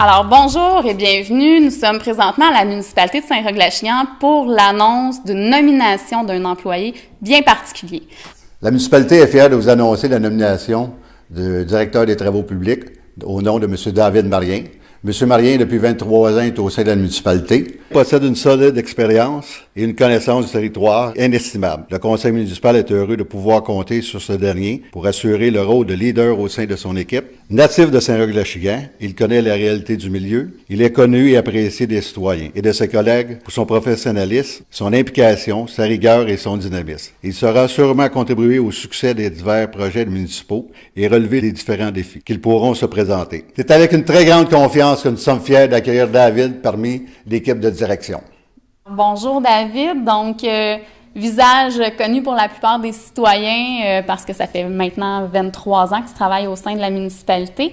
Alors, bonjour et bienvenue. Nous sommes présentement à la municipalité de Saint-Roch-Lachigan pour l'annonce d'une nomination d'un employé bien particulier. La municipalité est fière de vous annoncer la nomination du directeur des travaux publics au nom de M. David Marien. M. Marien, depuis 23 ans, est au sein de la municipalité. Il possède une solide expérience et une connaissance du territoire inestimable. Le conseil municipal est heureux de pouvoir compter sur ce dernier pour assurer le rôle de leader au sein de son équipe. Natif de Saint-Roch-Lachigan, il connaît la réalité du milieu. Il est connu et apprécié des citoyens et de ses collègues pour son professionnalisme, son implication, sa rigueur et son dynamisme. Il saura sûrement contribuer au succès des divers projets municipaux et relever les différents défis qu'ils pourront se présenter. C'est avec une très grande confiance que nous sommes fiers d'accueillir David parmi l'équipe de direction. Bonjour David, donc visage connu pour la plupart des citoyens parce que ça fait maintenant 23 ans que tu travailles au sein de la municipalité.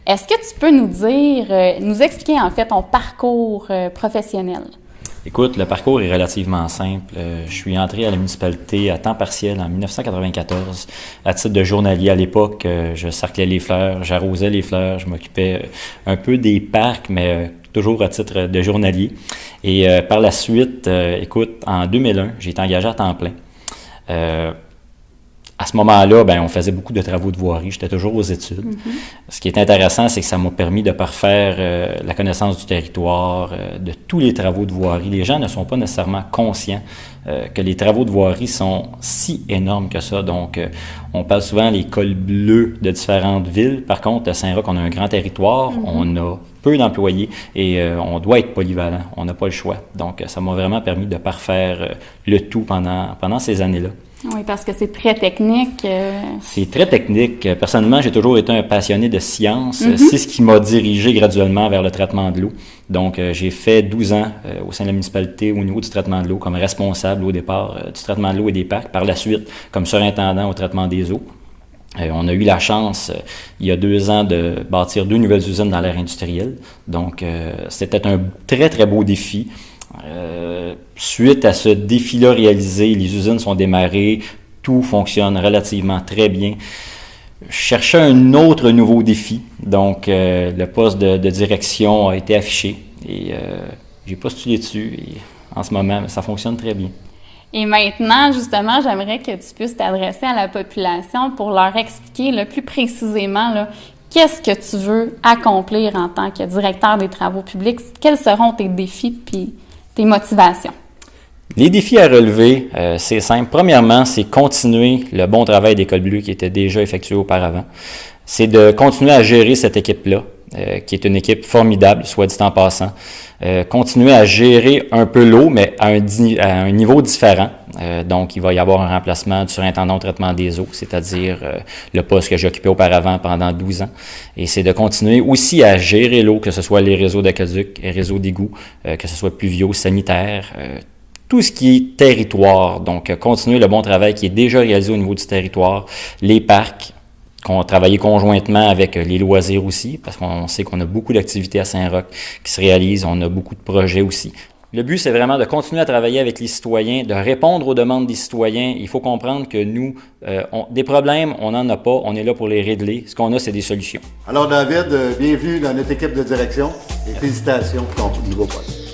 Est-ce que tu peux nous dire, nous expliquer en fait ton parcours professionnel? Écoute, le parcours est relativement simple. Je suis entré à la municipalité à temps partiel en 1994 à titre de journalier. À l'époque, je cerclais les fleurs, j'arrosais les fleurs, je m'occupais un peu des parcs, mais toujours à titre de journalier. Et par la suite, écoute, en 2001, j'ai été engagé à temps plein. À ce moment-là, on faisait beaucoup de travaux de voirie. J'étais toujours aux études. Ce qui est intéressant, c'est que ça m'a permis de parfaire la connaissance du territoire, de tous les travaux de voirie. Les gens ne sont pas nécessairement conscients que les travaux de voirie sont si énormes que ça. Donc, on parle souvent des cols bleus de différentes villes. Par contre, à Saint-Roch, on a un grand territoire, on a peu d'employés et on doit être polyvalent. On n'a pas le choix. Donc, ça m'a vraiment permis de parfaire le tout pendant ces années-là. Oui, parce que c'est très technique. C'est très technique. Personnellement, j'ai toujours été un passionné de science. C'est ce qui m'a dirigé graduellement vers le traitement de l'eau. Donc, j'ai fait 12 ans au sein de la municipalité au niveau du traitement de l'eau comme responsable au départ du traitement de l'eau et des parcs. Par la suite, comme surintendant au traitement des eaux. On a eu la chance, il y a 2 ans, de bâtir 2 nouvelles usines dans l'ère industrielle. Donc, c'était un très, très beau défi. Suite à ce défi-là réalisé, les usines sont démarrées, tout fonctionne relativement très bien. Je cherchais un autre nouveau défi, donc le poste de direction a été affiché et j'ai postulé dessus et en ce moment, ça fonctionne très bien. Et maintenant, justement, j'aimerais que tu puisses t'adresser à la population pour leur expliquer le plus précisément qu'est-ce que tu veux accomplir en tant que directeur des travaux publics, quels seront tes défis puis tes motivations. Les défis à relever, c'est simple. Premièrement, c'est continuer le bon travail d'École Bleue qui était déjà effectué auparavant. C'est de continuer à gérer cette équipe-là, qui est une équipe formidable, soit dit en passant. Continuer à gérer un peu l'eau, mais à un niveau différent. Donc, il va y avoir un remplacement du surintendant au traitement des eaux, c'est-à-dire le poste que j'occupais auparavant pendant 12 ans. Et c'est de continuer aussi à gérer l'eau, que ce soit les réseaux d'aqueduc, les réseaux d'égouts, que ce soit pluviaux, sanitaires, tout ce qui est territoire. Donc, continuer le bon travail qui est déjà réalisé au niveau du territoire, les parcs, qu'on a travaillé conjointement avec les loisirs aussi, parce qu'on sait qu'on a beaucoup d'activités à Saint-Roch qui se réalisent, on a beaucoup de projets aussi. Le but, c'est vraiment de continuer à travailler avec les citoyens, de répondre aux demandes des citoyens. Il faut comprendre que nous, des problèmes, on n'en a pas, on est là pour les régler. Ce qu'on a, c'est des solutions. Alors David, bienvenue dans notre équipe de direction et félicitations pour ton nouveau poste.